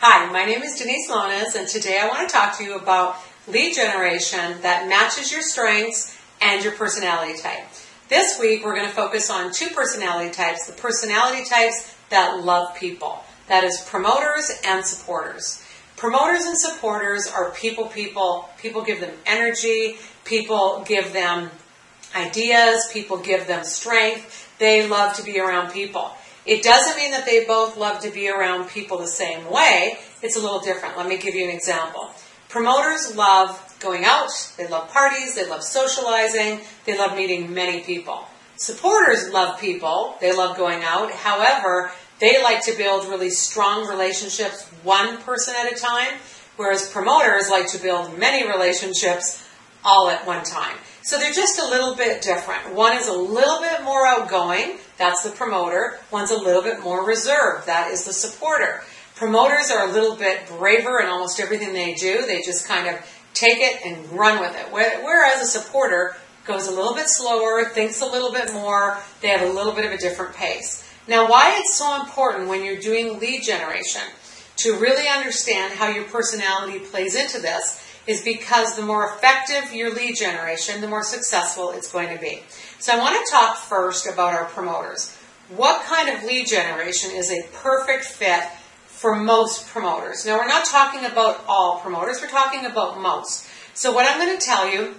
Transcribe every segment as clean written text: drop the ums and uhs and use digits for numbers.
Hi, my name is Denise Lones, and today I want to talk to you about lead generation that matches your strengths and your personality type. This week we're going to focus on two personality types, the personality types that love people. That is promoters and supporters. Promoters and supporters are people. People give them energy, people give them ideas, people give them strength. They love to be around people. It doesn't mean that they both love to be around people the same way. It's a little different. Let me give you an example. Promoters love going out, they love parties, they love socializing, they love meeting many people. Supporters love people, they love going out. However, they like to build really strong relationships one person at a time, whereas promoters like to build many relationships all at one time. So they're just a little bit different. One is a little bit more outgoing, that's the promoter. One's a little bit more reserved, that is the supporter. Promoters are a little bit braver in almost everything they do. They just kind of take it and run with it. Whereas a supporter goes a little bit slower, thinks a little bit more, they have a little bit of a different pace. Now, why it's so important when you're doing lead generation to really understand how your personality plays into this is because the more effective your lead generation, the more successful it's going to be. So I want to talk first about our promoters. What kind of lead generation is a perfect fit for most promoters? Now, we're not talking about all promoters, we're talking about most. So what I'm going to tell you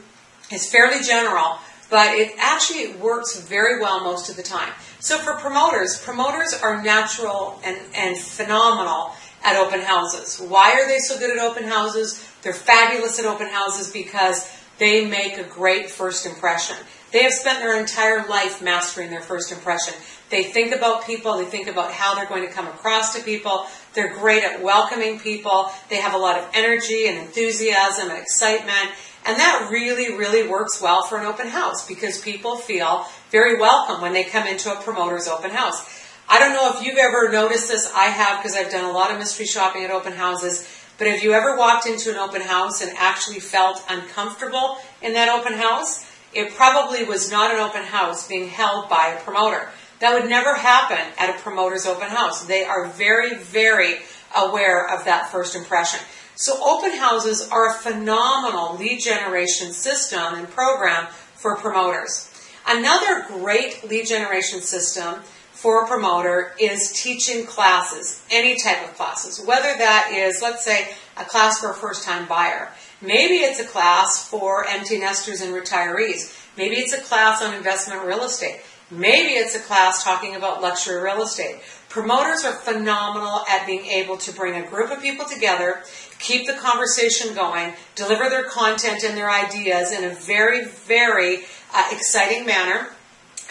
is fairly general, but it actually works very well most of the time. So for promoters are natural and phenomenal at open houses. Why are they so good at open houses? They're fabulous at open houses because they make a great first impression. They have spent their entire life mastering their first impression. They think about people, they think about how they're going to come across to people. They're great at welcoming people. They have a lot of energy and enthusiasm and excitement. And that really, really works well for an open house because people feel very welcome when they come into a promoter's open house. I don't know if you've ever noticed this. I have, because I've done a lot of mystery shopping at open houses. But have you ever walked into an open house and actually felt uncomfortable in that open house? It probably was not an open house being held by a promoter. That would never happen at a promoter's open house. They are very, very aware of that first impression. So open houses are a phenomenal lead generation system and program for promoters. Another great lead generation system for a promoter is teaching classes, any type of classes, whether that is, let's say, a class for a first-time buyer. Maybe it's a class for empty nesters and retirees. Maybe it's a class on investment real estate. Maybe it's a class talking about luxury real estate. Promoters are phenomenal at being able to bring a group of people together, keep the conversation going, deliver their content and their ideas in a very, very exciting manner,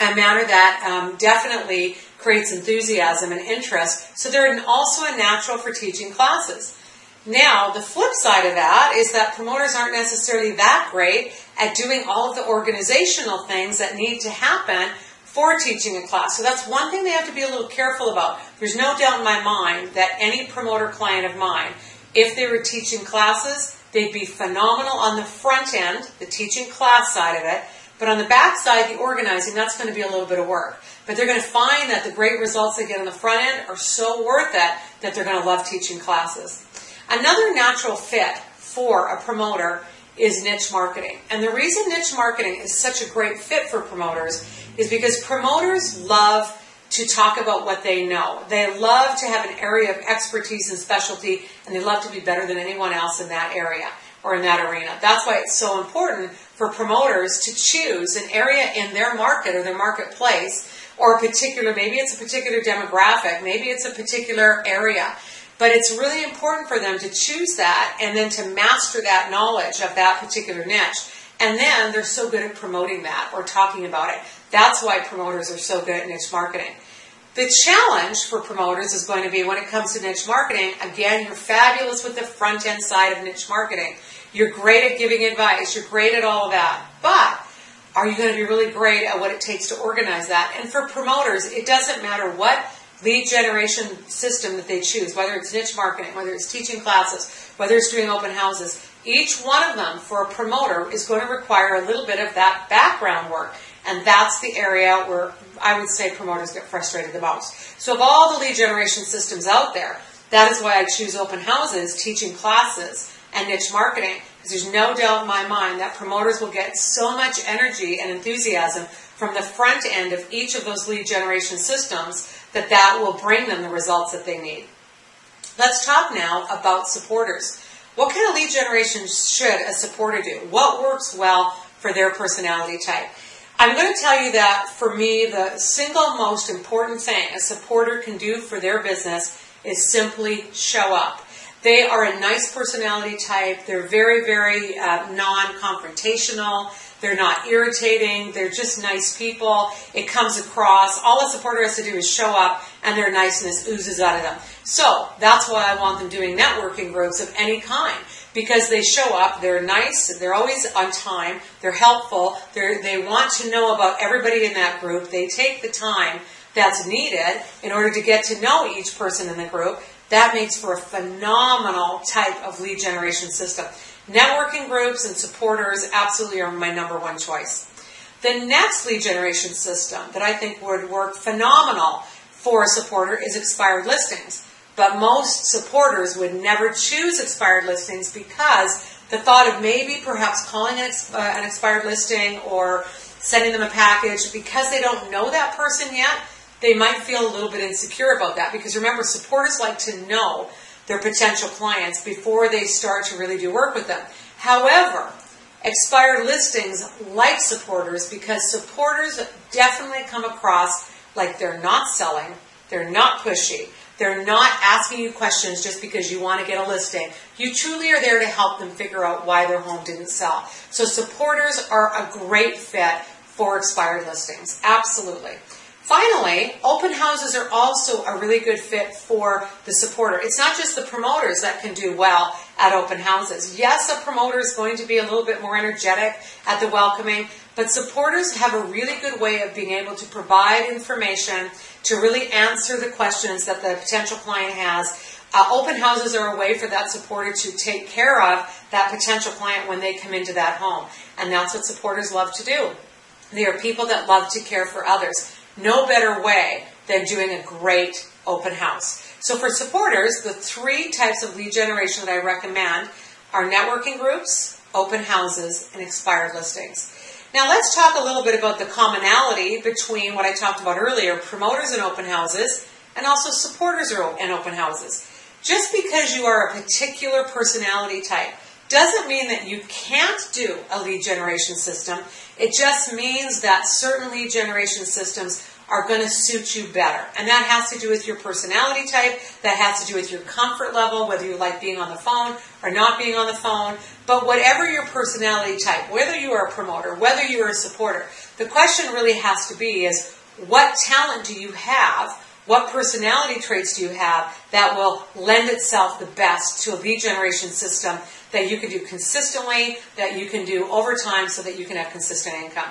a manner that definitely creates enthusiasm and interest. So they're also a natural for teaching classes. Now, the flip side of that is that promoters aren't necessarily that great at doing all of the organizational things that need to happen for teaching a class. So that's one thing they have to be a little careful about. There's no doubt in my mind that any promoter client of mine, if they were teaching classes, they'd be phenomenal on the front end, the teaching class side of it. But on the back side, the organizing, that's going to be a little bit of work. But they're going to find that the great results they get on the front end are so worth it that they're going to love teaching classes. Another natural fit for a promoter is niche marketing. And the reason niche marketing is such a great fit for promoters is because promoters love to talk about what they know. They love to have an area of expertise and specialty, and they love to be better than anyone else in that area or in that arena. That's why it's so important for promoters to choose an area in their market or their marketplace, or maybe it's a particular demographic, maybe it's a particular area. But it's really important for them to choose that and then to master that knowledge of that particular niche. And then they're so good at promoting that or talking about it. That's why promoters are so good at niche marketing. The challenge for promoters is going to be when it comes to niche marketing, again, you're fabulous with the front end side of niche marketing. You're great at giving advice. You're great at all of that. But are you going to be really great at what it takes to organize that? And for promoters, it doesn't matter what lead generation system that they choose, whether it's niche marketing, whether it's teaching classes, whether it's doing open houses. Each one of them for a promoter is going to require a little bit of that background work. And that's the area where I would say promoters get frustrated the most. So of all the lead generation systems out there, That is why I choose open houses, teaching classes, and niche marketing, because there's no doubt in my mind that promoters will get so much energy and enthusiasm from the front end of each of those lead generation systems that will bring them the results that they need. Let's talk now about supporters. What kind of lead generation should a supporter do? What works well for their personality type? I'm going to tell you that for me, the single most important thing a supporter can do for their business is simply show up. They are a nice personality type. They're very, very non-confrontational. They're not irritating. They're just nice people. It comes across. All a supporter has to do is show up, and their niceness oozes out of them. So that's why I want them doing networking groups of any kind, because they show up, they're nice, they're always on time, they're helpful, they want to know about everybody in that group. They take the time that's needed in order to get to know each person in the group. That makes for a phenomenal type of lead generation system. Networking groups and supporters absolutely are my number one choice. The next lead generation system that I think would work phenomenal for a supporter is expired listings. But most supporters would never choose expired listings because the thought of maybe perhaps calling an expired listing or sending them a package, because they don't know that person yet, they might feel a little bit insecure about that. Because remember, supporters like to know their potential clients before they start to really do work with them. However, expired listings like supporters, because supporters definitely come across like they're not selling, they're not pushy, they're not asking you questions just because you want to get a listing. You truly are there to help them figure out why their home didn't sell. So supporters are a great fit for expired listings. Absolutely. Finally, open houses are also a really good fit for the supporter. It's not just the promoters that can do well at open houses. Yes, a promoter is going to be a little bit more energetic at the welcoming, but supporters have a really good way of being able to provide information to really answer the questions that the potential client has. Open houses are a way for that supporter to take care of that potential client when they come into that home. And that's what supporters love to do. They are people that love to care for others. No better way than doing a great open house. So for supporters, the three types of lead generation that I recommend are networking groups, open houses, and expired listings. Now let's talk a little bit about the commonality between what I talked about earlier, promoters and open houses, and also supporters and open houses. Just because you are a particular personality type doesn't mean that you can't do a lead generation system. It just means that certain lead generation systems are going to suit you better. And that has to do with your personality type. That has to do with your comfort level, whether you like being on the phone or not being on the phone. But whatever your personality type, whether you are a promoter, whether you are a supporter, the question really has to be is, what talent do you have? What personality traits do you have that will lend itself the best to a lead generation system that you can do consistently, that you can do over time so that you can have consistent income?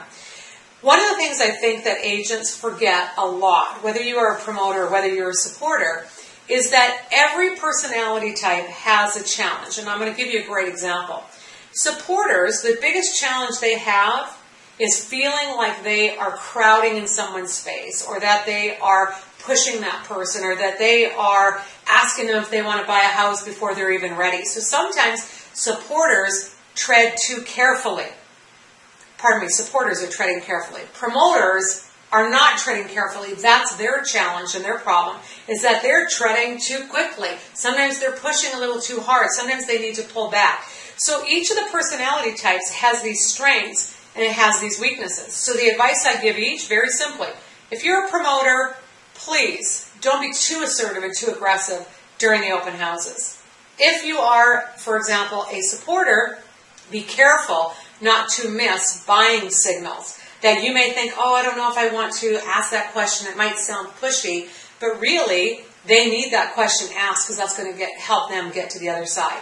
One of the things I think that agents forget a lot, whether you are a promoter or whether you're a supporter, is that every personality type has a challenge. And I'm going to give you a great example. Supporters, the biggest challenge they have is feeling like they are crowding in someone's space, or that they are pushing that person, or that they are asking them if they want to buy a house before they're even ready. So sometimes supporters tread too carefully. Supporters are treading carefully. Promoters are not treading carefully. That's their challenge and their problem, is that they're treading too quickly. Sometimes they're pushing a little too hard. Sometimes they need to pull back. So each of the personality types has these strengths and it has these weaknesses. So the advice I give each, very simply, if you're a promoter, please don't be too assertive and too aggressive during the open houses. If you are, for example, a supporter, be careful not to miss buying signals that you may think, oh, I don't know if I want to ask that question. It might sound pushy, but really they need that question asked because that's going to help them get to the other side.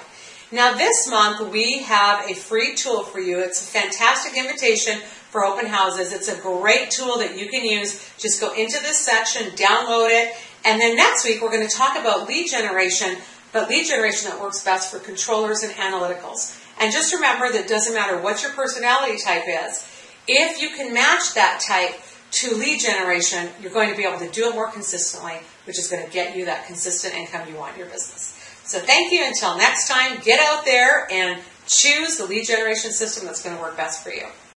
Now this month we have a free tool for you. It's a fantastic invitation for open houses. It's a great tool that you can use. Just go into this section, download it, and then next week we're going to talk about lead generation, but lead generation that works best for controllers and analyticals. And just remember that it doesn't matter what your personality type is. If you can match that type to lead generation, you're going to be able to do it more consistently, which is going to get you that consistent income you want in your business. So thank you. Until next time, get out there and choose the lead generation system that's going to work best for you.